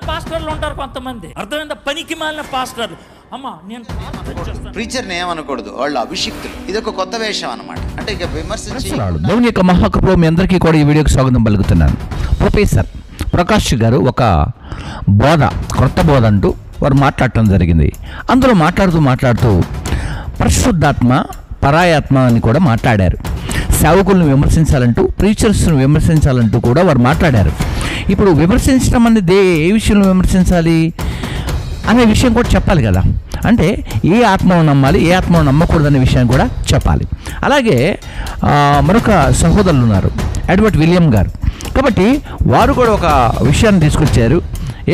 పాస్టర్లు ఉంటారు కొంతమంది, అర్థమైందా? పనికి మాలిన పాస్టర్లు. అమ్మా నేను ప్రీచర్ని ఏమనకూడదు, వాళ్ళు అభిషిక్తులు. ఇది ఒక కొత్త వేషం అన్నమాట. అంటే ఇక విమర్శించి దేవుని యొక్క మహాకృపలో మీ అందరికీ కూడా ఈ వీడియోకి స్వాగతం పలుకుతున్నాను. ప్రొఫెసర్ ప్రకాష్ గారు ఒక బోధ, కొత్త బోధ అంటూ వారు మాట్లాడటం జరిగింది. అందులో మాట్లాడుతూ పరిశుద్ధాత్మ పరాయాత్మ అని కూడా మాట్లాడారు. సేవకులను విమర్శించాలంటూ, ప్రీచర్స్ను విమర్శించాలంటూ కూడా వారు మాట్లాడారు. ఇప్పుడు విమర్శించడం అనేది ఏ విషయంలో విమర్శించాలి అనే విషయం కూడా చెప్పాలి కదా. అంటే ఏ ఆత్మను నమ్మాలి, ఏ ఆత్మను నమ్మకూడదు అనే విషయాన్ని కూడా చెప్పాలి. అలాగే మరొక సహోదరులు ఉన్నారు, ఎడ్వర్డ్ విలియం గారు. కాబట్టి వారు కూడా ఒక విషయాన్ని తీసుకొచ్చారు.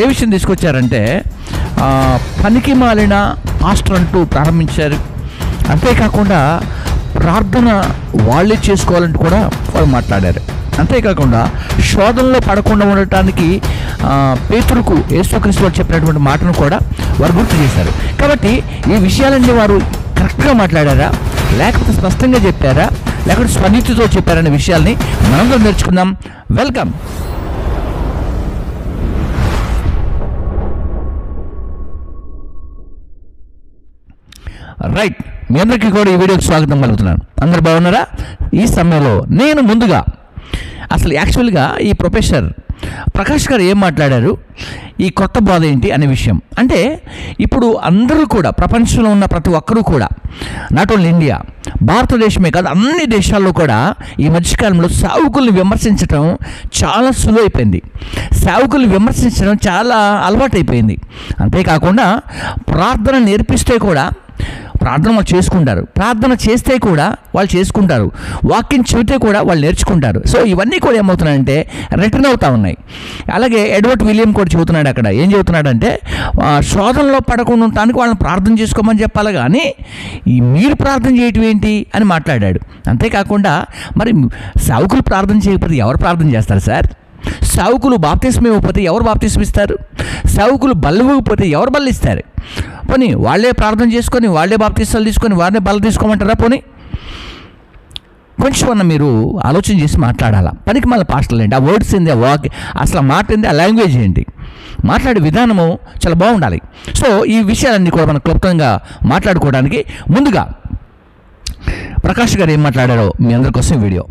ఏ విషయం తీసుకొచ్చారంటే పనికి మాలిన పాస్టర్ అంటూ ప్రారంభించారు. అంతేకాకుండా ప్రార్థన వాళ్ళే చేసుకోవాలంటూ కూడా వాళ్ళు మాట్లాడారు. అంతేకాకుండా శోధనలో పడకుండా ఉండటానికి పేతురుకు యేసుక్రీస్తు వారు చెప్పినటువంటి మాటను కూడా వారు గుర్తు చేశారు. కాబట్టి ఈ విషయాలన్నీ వారు కరెక్ట్గా మాట్లాడారా, లేకపోతే స్పష్టంగా చెప్పారా, లేకపోతే స్వనీతితో చెప్పారనే విషయాల్ని మనందరం నేర్చుకుందాం. వెల్కమ్. రైట్, మీ అందరికీ కూడా ఈ వీడియోకి స్వాగతం పలుకుతున్నాను. అందరు బాగున్నారా? ఈ సమయంలో నేను ముందుగా అసలు యాక్చువల్గా ఈ ప్రొఫెసర్ ప్రకాష్ గారు ఏం మాట్లాడారు, ఈ కొత్త బోధ ఏంటి అనే విషయం. అంటే ఇప్పుడు అందరూ కూడా, ప్రపంచంలో ఉన్న ప్రతి ఒక్కరూ కూడా, నాట్ ఓన్లీ ఇండియా, భారతదేశమే కాదు అన్ని దేశాల్లో కూడా ఈ మధ్యకాలంలో సేవకుల్ని విమర్శించడం చాలా సులువైపోయింది. సేవకుల్ని విమర్శించడం చాలా అలవాటైపోయింది. అంతేకాకుండా ప్రార్థన నేర్పిస్తే కూడా ప్రార్థన వాళ్ళు చేసుకుంటారు, ప్రార్థన చేస్తే కూడా వాళ్ళు చేసుకుంటారు, వాక్యం చెబితే కూడా వాళ్ళు నేర్చుకుంటారు. సో ఇవన్నీ కూడా ఏమవుతున్నాయంటే రిటర్న్ అవుతూ ఉన్నాయి. అలాగే ఎడ్వర్డ్ విలియం కూడా చెబుతున్నాడు. అక్కడ ఏం చెబుతున్నాడంటే శోధనలో పడకుండా ఉండటానికి వాళ్ళని ప్రార్థన చేసుకోమని చెప్పాలి, కానీ మీరు ప్రార్థన చేయటం ఏంటి అని మాట్లాడాడు. అంతేకాకుండా మరి సేవకులు ప్రార్థన చేయకపోతే ఎవరు ప్రార్థన చేస్తారు సార్? సేవకులు బాప్తిస్మం ఇవ్వకపోతే ఎవరు బాప్తిస్మం ఇస్తారు? సేవకులు బల్ల ఇవ్వకపోతే ఎవరు బల్ల ఇస్తారు? పోనీ వాళ్ళే ప్రార్థన చేసుకొని, వాళ్ళే బాప్తిస్తాలు తీసుకొని, వాళ్ళే బల్ల తీసుకోమంటారా? పోనీ కొంచెం అన్న మీరు ఆలోచన చేసి మాట్లాడాలా. పనికి మళ్ళీ పాస్టర్లు ఏంటి, ఆ వర్డ్స్ ఏంటి, ఆ వాక్ అసలు మాట ఏంటి, ఆ లాంగ్వేజ్ ఏంటి, మాట్లాడే విధానము చాలా బాగుండాలి. సో ఈ విషయాలన్నీ కూడా మనం క్లుప్తంగా మాట్లాడుకోవడానికి ముందుగా ప్రకాష్ గారు ఏం మాట్లాడారో మీ అందరి కోసం వీడియో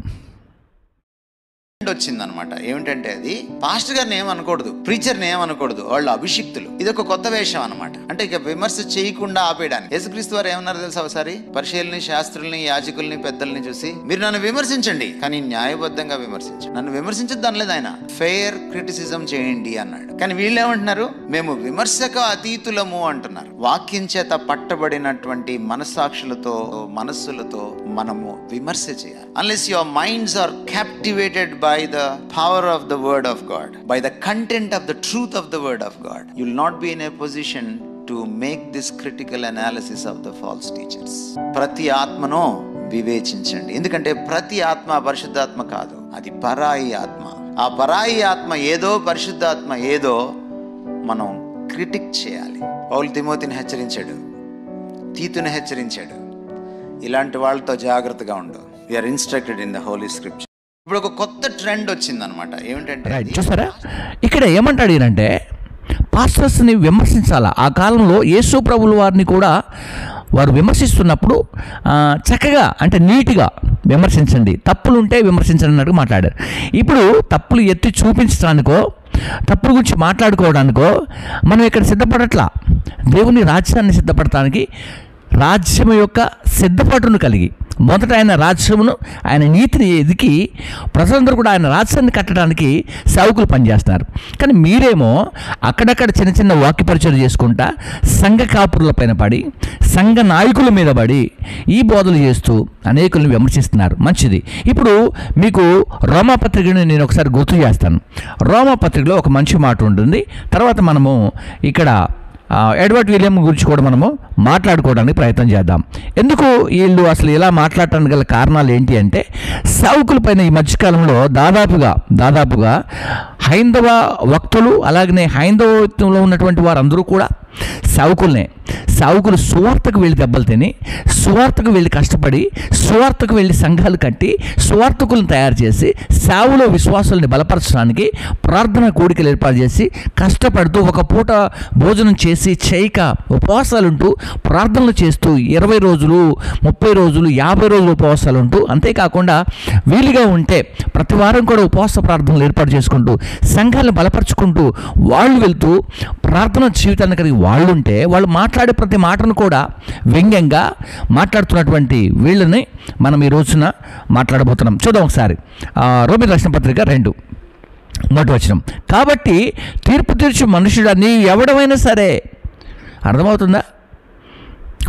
వచ్చిందనమాట. ఏమిటంటే అది పాస్టర్ గారిని ఏమనకూడదు, ప్రీచర్ని ఏమనకూడదు, వాళ్ళు అభిషిక్తులు. ఇది ఒక కొత్త వేషం అనమాట. అంటే ఇక విమర్శ చేయకుండా ఆపేయడానికి. యేసుక్రీస్తు వారు ఏమన్నారు తెలుసా? ఒకసారి పరిశీలని, శాస్త్రుల్ని, యాజకుల్ని, పెద్దల్ని చూసి మీరు నన్ను విమర్శించండి, కానీ న్యాయబద్ధంగా విమర్శించండి. నన్ను విమర్శించద్దు అనలేదు ఆయన, ఫెయిర్ క్రిటిసిజం చేయండి అన్నాడు. కానీ వీళ్ళు ఏమంటున్నారు? మేము విమర్శక అతీతులము అంటున్నారు. వాక్యం చేత పట్టబడినటువంటి మనస్సాక్షులతో, మనస్సులతో మనము విమర్శ చేయాలి. Unless your minds are captivated by the power of the word of God, by the content of the truth of the word of God, you will not be in a position to make this critical analysis of the false teachers. ప్రతి ఆత్మను వివేచించండి. ఎందుకంటే ప్రతి ఆత్మ పరిశుద్ధాత్మ కాదు, అది పరాయి ఆత్మ. ఆ పరాయి ఆత్మ ఏదో, పరిశుద్ధాత్మ ఏదో మనం క్రిటిక్ చేయాలి. పౌలు తిమోతిని హెచ్చరించాడు, తీతుని హెచ్చరించాడు, ఇలాంటి వాళ్ళతో జాగ్రత్తగా ఉండు. we are instructed in the holy scripture. ఇప్పుడు ఒక కొత్త ట్రెండ్ వచ్చిందనమాట. ఏమిటంటే చూసారా, ఇక్కడ ఏమంటాడు అంటే పాస్టర్స్ని విమర్శించాలా. ఆ కాలంలో యేసు ప్రభుల వారిని కూడా వారు విమర్శిస్తున్నప్పుడు చక్కగా, అంటే నీట్గా విమర్శించండి, తప్పులు ఉంటే విమర్శించండి అన్నట్టు మాట్లాడారు. ఇప్పుడు తప్పులు ఎత్తి చూపించడానికో, తప్పుల గురించి మాట్లాడుకోవడానికో మనం ఇక్కడ సిద్ధపడట్లా. దేవుని రాజ్యాన్ని సిద్ధపడటానికి, రాజ్యం యొక్క సిద్ధపాటును కలిగి, మొదట ఆయన రాజ్యమును, ఆయన నీతిని ఎదికి ప్రజలందరూ కూడా ఆయన రాజ్యాన్ని కట్టడానికి సేవకులు పనిచేస్తున్నారు. కానీ మీరేమో అక్కడక్కడ చిన్న చిన్న వాక్య పరిచయం చేసుకుంటా సంఘ కాపురుల పైన పడి, సంఘ నాయకుల మీద పడి ఈ బోధలు చేస్తూ అనేకులను విమర్శిస్తున్నారు. మంచిది. ఇప్పుడు మీకు రోమాపత్రికను నేను ఒకసారి గుర్తు చేస్తాను. రోమాపత్రికలో ఒక మంచి మాట ఉంటుంది. తర్వాత మనము ఇక్కడ ఎడ్వర్డ్ విలియం గురించి కూడా మనము మాట్లాడుకోవడానికి ప్రయత్నం చేద్దాం. ఎందుకు వీళ్ళు అసలు ఇలా మాట్లాడటానికి గల కారణాలు ఏంటి అంటే, సేవకుల పైన ఈ మధ్యకాలంలో దాదాపుగా హైందవ వక్తులు అలాగనే హైందవత్వంలో ఉన్నటువంటి వారందరూ కూడా సేవకులు సువార్తకు వెళ్ళి దెబ్బలు తిని, సువార్తకు వెళ్ళి కష్టపడి, సువార్తకు వెళ్ళి సంఘాలు కట్టి, సువార్తకులను తయారు చేసి, సేవలో విశ్వాసాలని బలపరచడానికి ప్రార్థన కూడికలు ఏర్పాటు చేసి, కష్టపడుతూ ఒక పూట భోజనం చేసి చేయక ఉపవాసాలుంటూ ప్రార్థనలు చేస్తూ 20 రోజులు 30 రోజులు 50 రోజులు ఉపవాసాలు ఉంటూ, అంతేకాకుండా వీలుగా ఉంటే ప్రతి వారం కూడా ఉపవాస ప్రార్థనలు ఏర్పాటు చేసుకుంటూ సంఘాలను బలపరుచుకుంటూ వాళ్ళు వెళ్తూ ప్రార్థన జీవితాన్ని కలిగి వాళ్ళు ఉంటే, వాళ్ళు మాట్లాడే ప్రతి మాటను కూడా వ్యంగ్యంగా మాట్లాడుతున్నటువంటి వీళ్ళని మనం ఈ రోజున మాట్లాడబోతున్నాం. చూద్దాం ఒకసారి రోమీయులకు రాసిన పత్రిక 2:1. కాబట్టి తీర్పు తీర్చు మనుషుడా నీ ఎవడమైనా సరే. అర్థమవుతుందా?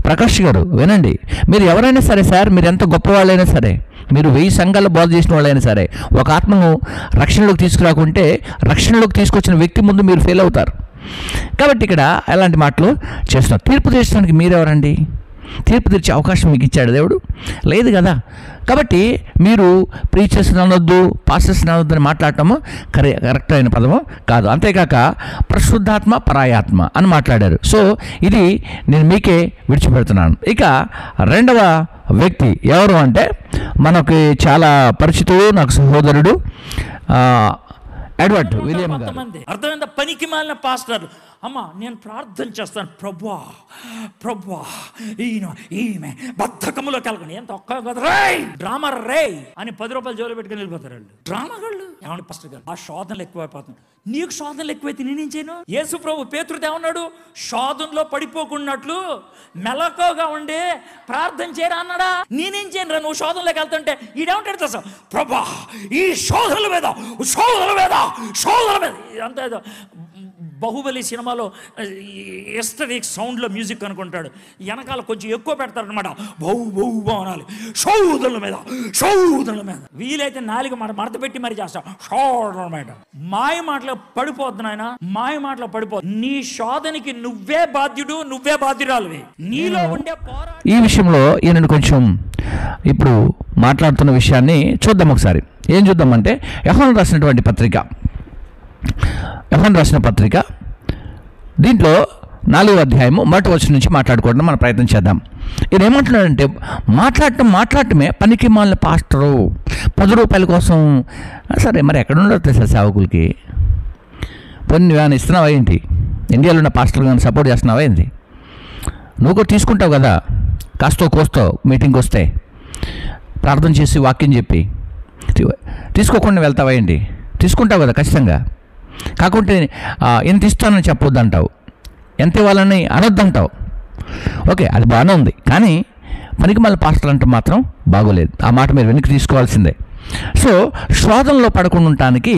ప్రకాష్ గారు వినండి, మీరు ఎవరైనా సరే సార్, మీరు ఎంత గొప్పవాళ్ళైనా సరే, మీరు 1000 సంఘాలు బోధ చేసిన వాళ్ళైనా సరే, ఒక ఆత్మను రక్షణలోకి తీసుకురాకుంటే రక్షణలోకి తీసుకొచ్చిన వ్యక్తి ముందు మీరు ఫెయిల్ అవుతారు. కాబట్టి ఇక్కడ ఎలాంటి మాటలు చేస్తున్నారు? తీర్పు తీర్చడానికి మీరెవరండి? తీర్పు తీర్చే అవకాశం మీకు ఇచ్చాడు దేవుడు? లేదు కదా. కాబట్టి మీరు ప్రీచర్స్ అనొద్దు, పాస్టర్స్ అనొద్దు అని మాట్లాడటము కరెక్ట్ అయిన పదము కాదు. అంతేకాక పరిశుద్ధాత్మ పరాయాత్మ అని మాట్లాడారు. సో ఇది నేను మీకే విడిచిపెడుతున్నాను. ఇక రెండవ వ్యక్తి ఎవరు అంటే మనకి చాలా పరిచితుడు, నాకు సహోదరుడు ఎడ్వర్డ్ విలియం గారు. అర్థమైందా? పనికి మాలిన పాస్టర్లు, అమ్మా నేను ప్రార్థన చేస్తాను, ప్రభువా ఈమె బద్ధకములో కలగండి, ఎంత ఒక్క కదా రే డ్రామా రే అని 10 రూపాయలు జోలు పెట్టుకుని వెళ్ళిపోతారు వాళ్ళు. డ్రామాగాళ్ళు ఏమండి పాస్టర్ గారు, ఆ శోధనలు ఎక్కువైపోతున్నాయి. నీకు శోధనలు ఎక్కువైతే నేనేం చేయను? యేసు ప్రభు పేతురుతో ఏమన్నాడు? శోధనలో పడిపోకున్నట్లు మెలకువగా ఉండి ప్రార్థన చేయరా అన్నాడా? నేనేం చేయను రా, నువ్వు శోధనలోకి వెళ్తుంటే ఈడేమంటాడు తెలుసా? ప్రభా ఈ శోధనల మీద అంత ఏదో బాహుబలి సినిమాలో ఎస్టరిక్ సౌండ్లో మ్యూజిక్ అనుకుంటాడు, వెనకాల కొంచెం ఎక్కువ పెడతారనమాట. బహు అనాలి, శోధనల మీద వీలైతే 4 మడత పెట్టి మరి చేస్తాం. శోధనల మీద మాయ మాటలో పడిపోద్దు నాయన, మాయ మాటలో పడిపోద్దు. నీ శోధనకి నువ్వే బాధ్యుడు, నువ్వే బాధ్యురాలువి. నీలో ఉండే ఈ విషయంలో ఈయన కొంచెం ఇప్పుడు మాట్లాడుతున్న విషయాన్ని చూద్దాం ఒకసారి. ఏం చూద్దామంటే యోహాను రాసిన పత్రిక దీంట్లో 4వ అధ్యాయము 1వ వచనం నుంచి మాట్లాడుకోవడం మనం ప్రయత్నం చేద్దాం. ఈయన ఏమంటున్నాడంటే మాట్లాడటమే పనికి మాలిన పాస్టరు, 10 రూపాయల కోసం. సరే మరి ఎక్కడ ఉండదు సార్ సేవకులకి? కొన్ని ఏమైనా ఇస్తున్నావా ఏంటి? ఇండియాలో ఉన్న పాస్టర్లు కానీ సపోర్ట్ చేస్తున్నావా ఏంటి? నువ్వు కూడా తీసుకుంటావు కదా, కాస్తో కోస్తో మీటింగ్కి వస్తే ప్రార్థన చేసి వాక్యం చెప్పి తీసుకోకుండా వెళ్తావా ఏంటి? తీసుకుంటావు కదా ఖచ్చితంగా. కాకుంటే ఎంత ఇస్తానని చెప్పొద్దు అంటావు, ఎంత ఇవ్వాలని అనొద్దంటావు. ఓకే, అది బాగానే ఉంది, కానీ పనికి మళ్ళీ పాస్టర్లు అంటే మాత్రం బాగోలేదు. ఆ మాట మీరు వెనక్కి తీసుకోవాల్సిందే. సో శోధనలో పడకుండా ఉండటానికి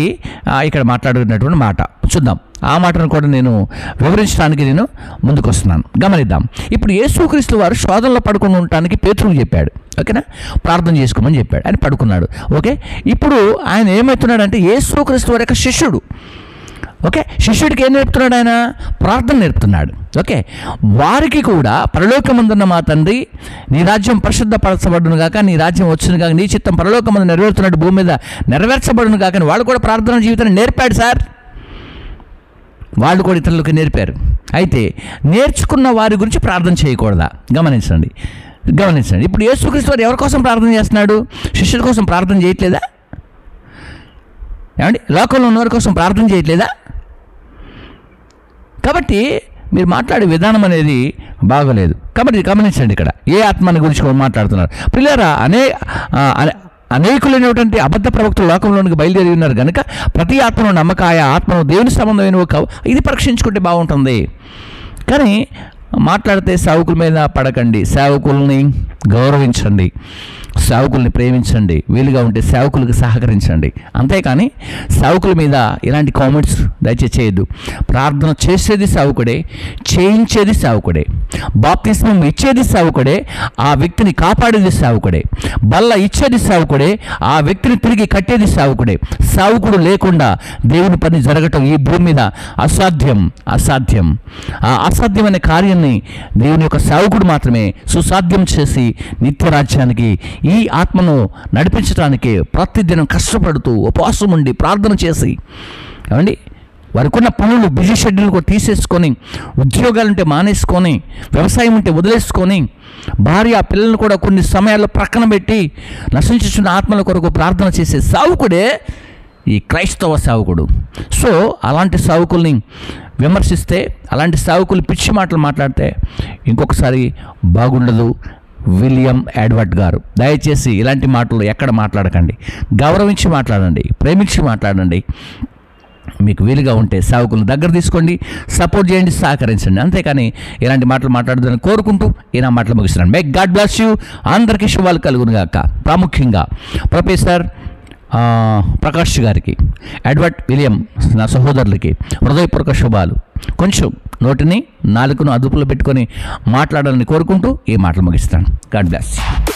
ఇక్కడ మాట్లాడుకున్నటువంటి మాట చూద్దాం. ఆ మాటను కూడా నేను వివరించడానికి నేను ముందుకు వస్తున్నాను. గమనిద్దాం. ఇప్పుడు యేసుక్రీస్తు వారు శోధనలో పడకుండా ఉండటానికి పేతురుకు చెప్పాడు, ఓకేనా? ప్రార్థన చేసుకోమని చెప్పాడు, ఆయన పడుకున్నాడు. ఓకే, ఇప్పుడు ఆయన ఏమవుతున్నాడంటే యేసుక్రీస్తు వారి యొక్క శిష్యుడు. ఓకే, శిష్యుడికి ఏం నేర్పుతున్నాడు? ఆయన ప్రార్థన నేర్పుతున్నాడు. ఓకే, వారికి కూడా పరలోకమందున్న మా తండ్రి నీ రాజ్యం పరిశుద్ధపరచబడును గాక, నీ రాజ్యం వచ్చును గాక, నీ చిత్తం పరలోకమందు నెరవేరుతున్నట్టు భూమి మీద నెరవేర్చబడును గాక అని వాళ్ళు కూడా ప్రార్థన జీవితాన్ని నేర్పాడు సార్. వాళ్ళు కూడా ఇతరులకు నేర్పారు. అయితే నేర్చుకున్న వారి గురించి ప్రార్థన చేయకూడదా? గమనించండి. ఇప్పుడు యేసుక్రీస్తు వారు ఎవరి కోసం ప్రార్థన చేస్తున్నాడు? శిష్యుల కోసం ప్రార్థన చేయట్లేదా? ఏమండి, లోకంలో ఉన్నవారి కోసం ప్రార్థన చేయట్లేదా? కాబట్టి మీరు మాట్లాడే విధానం అనేది బాగోలేదు. కాబట్టి గమనించండి, ఇక్కడ ఏ ఆత్మని గురించి మాట్లాడుతున్నారు పిల్లరా? అనేకులైనటువంటి అబద్ధ ప్రవక్తలు లోకంలోనికి బయలుదేరి ఉన్నారు కనుక ప్రతి ఆత్మను నమ్మక ఆయా ఆత్మను దేవుని సంబంధమైన ఇది పరీక్షించుకుంటే బాగుంటుంది. కానీ మాట్లాడితే సేవకుల మీద పడకండి, సేవకుల్ని గౌరవించండి, సేవకుల్ని ప్రేమించండి, వీలుగా ఉంటే సేవకులకు సహకరించండి. అంతేకాని సేవకుల మీద ఇలాంటి కామెంట్స్ దయచేసి చేయొద్దు. ప్రార్థన చేసేది సేవకుడే, చేయించేది సేవకుడే, బాప్తిస్మం ఇచ్చేది సేవకుడే, ఆ వ్యక్తిని కాపాడేది సేవకుడే, బల్ల ఇచ్చేది సేవకుడే, ఆ వ్యక్తిని తిరిగి కట్టేది సేవకుడే. సేవకుడు లేకుండా దేవుని పని జరగటం ఈ భూమి మీద అసాధ్యం. ఆ అసాధ్యమైన కార్యాన్ని దేవుని యొక్క సేవకుడు మాత్రమే సుసాధ్యం చేసి నిత్యరాజ్యానికి, ఈ ఆత్మను నడిపించడానికి ప్రతిదినం కష్టపడుతూ ఉపవాసం ఉండి ప్రార్థన చేసి, ఏమండి వారికి ఉన్న పనులు బిజీ షెడ్యూల్ కూడా తీసేసుకొని, ఉద్యోగాలుంటే మానేసుకొని, వ్యవసాయం ఉంటే వదిలేసుకొని, భార్య పిల్లలను కూడా కొన్ని సమయాల్లో ప్రక్కన పెట్టి నశించుచున్న ఆత్మల కొరకు ప్రార్థన చేసే సావుకుడే ఈ క్రైస్తవ సావుకుడు. సో అలాంటి సావుకుల్ని విమర్శిస్తే, అలాంటి సావుకులు పిచ్చి మాటలు మాట్లాడితే ఇంకొకసారి బాగుండదు. విలియం ఎడ్వర్డ్ గారు, దయచేసి ఇలాంటి మాటలు ఎక్కడ మాట్లాడకండి. గౌరవించి మాట్లాడండి, ప్రేమించి మాట్లాడండి. మీకు వీలుగా ఉంటే సేవకులను దగ్గర తీసుకోండి, సపోర్ట్ చేయండి, సహకరించండి. అంతేకాని ఇలాంటి మాటలు మాట్లాడదని కోరుకుంటూ ఈ నా మాటలు ముగిస్తున్నాను. May God bless you. అందరికీ శుభాలు కలుగును గాక. ప్రాముఖ్యంగా ప్రొఫెసర్ ప్రకాష్ గారికి, ఎడ్వర్డ్ విలియం నా సహోదరులకి హృదయపూర్వక శుభాలు. కొంచెం నోటిని నాలుకను అదుపులో పెట్టుకొని మాట్లాడాలని కోరుకుంటూ ఈ మాటలు ముగిస్తాను. God bless you.